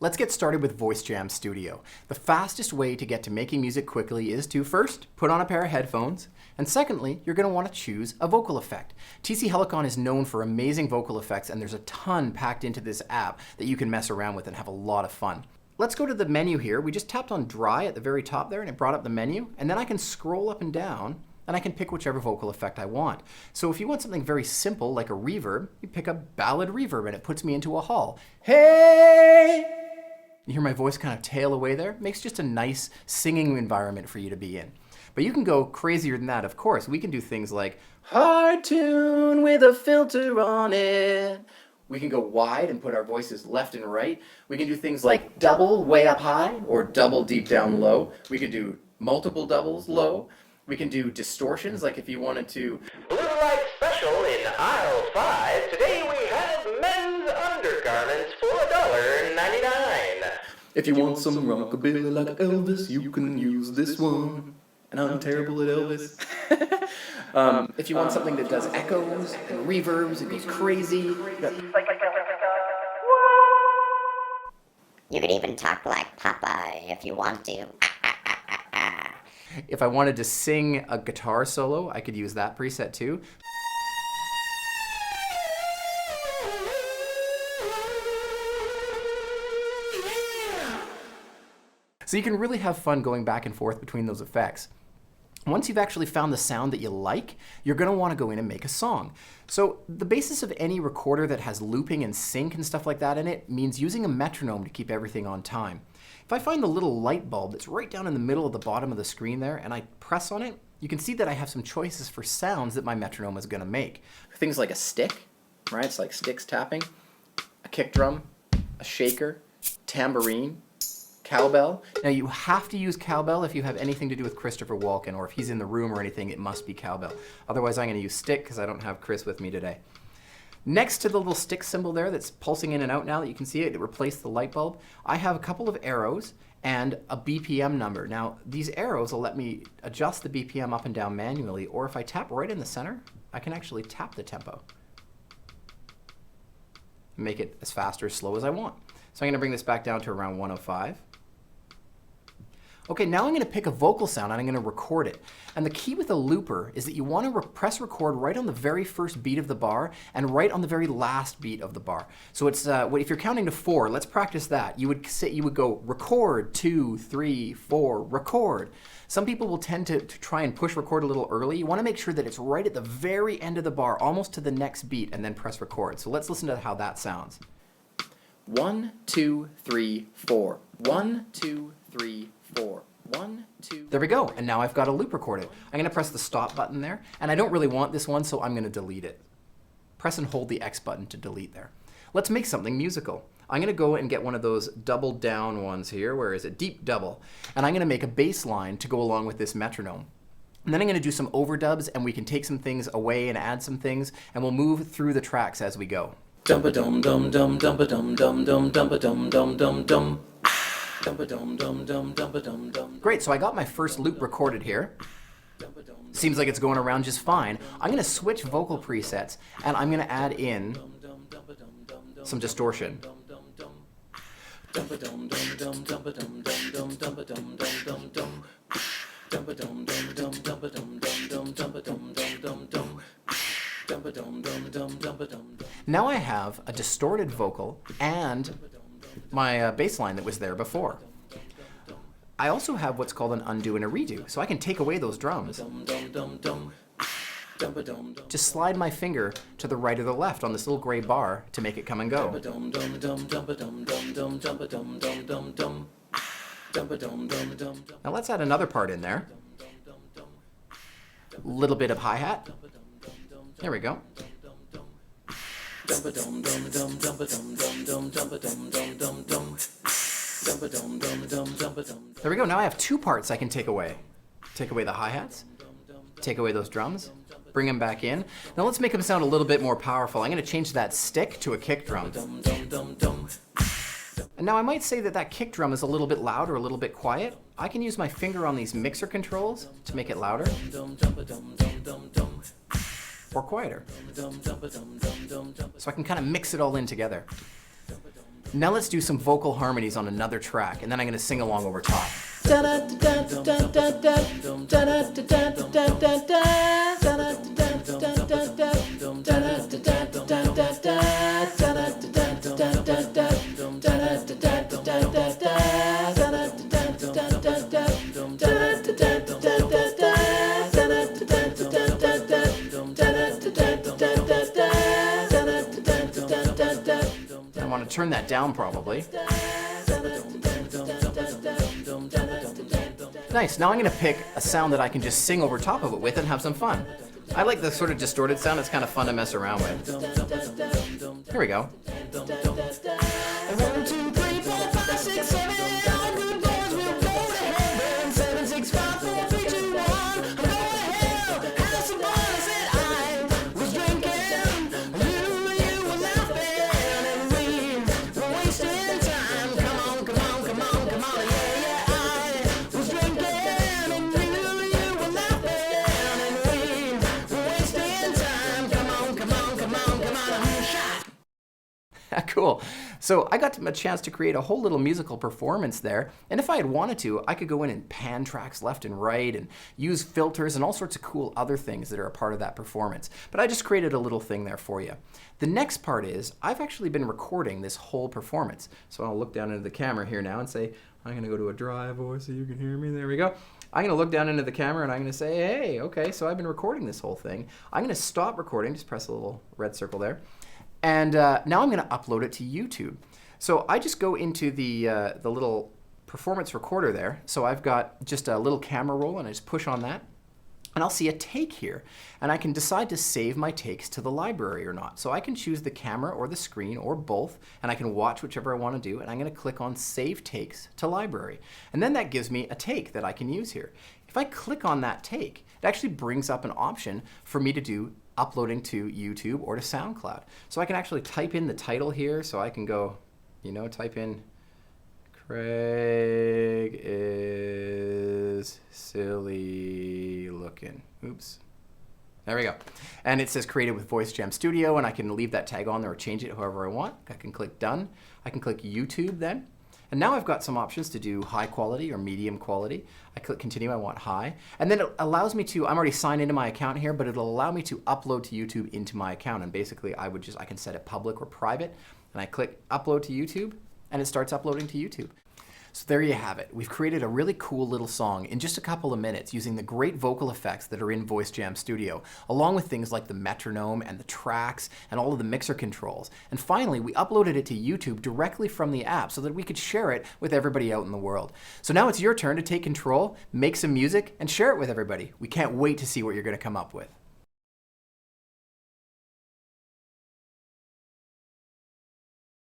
Let's get started with Voice Jam Studio. The fastest way to get to making music quickly is to first, put on a pair of headphones, and secondly, you're going to want to choose a vocal effect. TC Helicon is known for amazing vocal effects, and there's a ton packed into this app that you can mess around with and have a lot of fun. Let's go to the menu here. We just tapped on dry at the very top there and it brought up the menu, and then I can scroll up and down and I can pick whichever vocal effect I want. So if you want something very simple like a reverb, you pick up ballad reverb and it puts me into a hall. Hey! You hear my voice kind of tail away there? Makes just a nice singing environment for you to be in. But you can go crazier than that, of course. We can do things like hard tune with a filter on it. We can go wide and put our voices left and right. We can do things like double way up high or double deep down low. We could do multiple doubles low. We can do distortions, like if you wanted to. Blue Light Special in aisle 5. Today we have men's undergarments for $1.99. If you want some rockabilly like Elvis, you can use this one. And I'm terrible at Elvis. If you want something that does echoes and reverbs, it goes crazy. You could even talk like Popeye if you want to. If I wanted to sing a guitar solo, I could use that preset too. So you can really have fun going back and forth between those effects. Once you've actually found the sound that you like, you're going to want to go in and make a song. So the basis of any recorder that has looping and sync and stuff like that in it means using a metronome to keep everything on time. If I find the little light bulb that's right down in the middle of the bottom of the screen there and I press on it, you can see that I have some choices for sounds that my metronome is going to make. Things like a stick, right? It's like sticks tapping, a kick drum, a shaker, tambourine, cowbell. Now you have to use cowbell if you have anything to do with Christopher Walken, or if he's in the room or anything, it must be cowbell. Otherwise I'm going to use stick because I don't have Chris with me today. Next to the little stick symbol there that's pulsing in and out now that you can see it replaced the light bulb, I have a couple of arrows and a BPM number. Now these arrows will let me adjust the BPM up and down manually, or if I tap right in the center, I can actually tap the tempo. Make it as fast or as slow as I want. So I'm going to bring this back down to around 105. Okay, now I'm going to pick a vocal sound and I'm going to record it. And the key with a looper is that you want to press record right on the very first beat of the bar and right on the very last beat of the bar. So it's if you're counting to 4, let's practice that. You would go record 2, 3, 4, record. Some people will tend to try and push record a little early. You want to make sure that it's right at the very end of the bar, almost to the next beat, and then press record. So let's listen to how that sounds. 1, 2, 3, 4. 1, 2, 3, 4. 1, 2. There we go, and now I've got a loop recorded. I'm going to press the stop button there, and I don't really want this one, so I'm going to delete it. Press and hold the X button to delete there. Let's make something musical. I'm going to go and get one of those double down ones here. Where is it? Deep double. And I'm going to make a bass line to go along with this metronome. And then I'm going to do some overdubs, and we can take some things away and add some things, and we'll move through the tracks as we go. Dum-ba-dum dum dum dum-ba-dum dum dum dum-ba-dum dum dum dum. Great, so I got my first loop recorded here. Seems like it's going around just fine. I'm going to switch vocal presets and I'm going to add in some distortion. Now I have a distorted vocal and my bass line that was there before. I also have what's called an undo and a redo, so I can take away those drums. Just slide my finger to the right or the left on this little gray bar to make it come and go. Now let's add another part in there. A little bit of hi-hat. There we go. There we go. Now I have 2 parts I can take away. Take away the hi-hats, take away those drums, bring them back in. Now let's make them sound a little bit more powerful. I'm going to change that stick to a kick drum. And now I might say that that kick drum is a little bit loud or a little bit quiet. I can use my finger on these mixer controls to make it louder or quieter. So I can kind of mix it all in together. Now let's do some vocal harmonies on another track, and then I'm going to sing along over top. I want to turn that down probably. Nice, now I'm going to pick a sound that I can just sing over top of it with and have some fun. I like the sort of distorted sound, it's kind of fun to mess around with. Here we go. 1, 2, 3, 4, 5, 6, 7, 8, all good boys will go to heaven. 7, 6, 5, 4, 3, 2, 1, I'm going to hell. Have some fun, I said I was drinking. You were laughing, and we were wasting time. Come on, come on, come on, come on, yeah, I was drinking, and you were laughing, and we were wasting time. Come on, come on, come on, come on, shot. Cool. So I got a chance to create a whole little musical performance there, and if I had wanted to, I could go in and pan tracks left and right and use filters and all sorts of cool other things that are a part of that performance. But I just created a little thing there for you. The next part is, I've actually been recording this whole performance. So I'll look down into the camera here now and say, I'm going to go to a dry voice so you can hear me. There we go. I'm going to look down into the camera and I'm going to say, hey, okay, so I've been recording this whole thing. I'm going to stop recording, just press a little red circle there. And now I'm going to upload it to YouTube. So I just go into the little performance recorder there. So I've got just a little camera roll and I just push on that. And I'll see a take here. And I can decide to save my takes to the library or not. So I can choose the camera or the screen or both. And I can watch whichever I want to do. And I'm going to click on Save Takes to Library. And then that gives me a take that I can use here. If I click on that take, it actually brings up an option for me to do uploading to YouTube or to SoundCloud. So I can actually type in the title here. So I can go, type in Craig is silly looking. Oops. There we go. And it says created with Voice Jam Studio, and I can leave that tag on there or change it however I want. I can click done. I can click YouTube then. And now I've got some options to do high quality or medium quality. I click continue, I want high. And then it allows me to, I'm already signed into my account here, but it'll allow me to upload to YouTube into my account. And basically I can set it public or private. And I click upload to YouTube and it starts uploading to YouTube. So there you have it. We've created a really cool little song in just a couple of minutes using the great vocal effects that are in Voice Jam Studio, along with things like the metronome and the tracks and all of the mixer controls. And finally, we uploaded it to YouTube directly from the app so that we could share it with everybody out in the world. So now it's your turn to take control, make some music, and share it with everybody. We can't wait to see what you're going to come up with.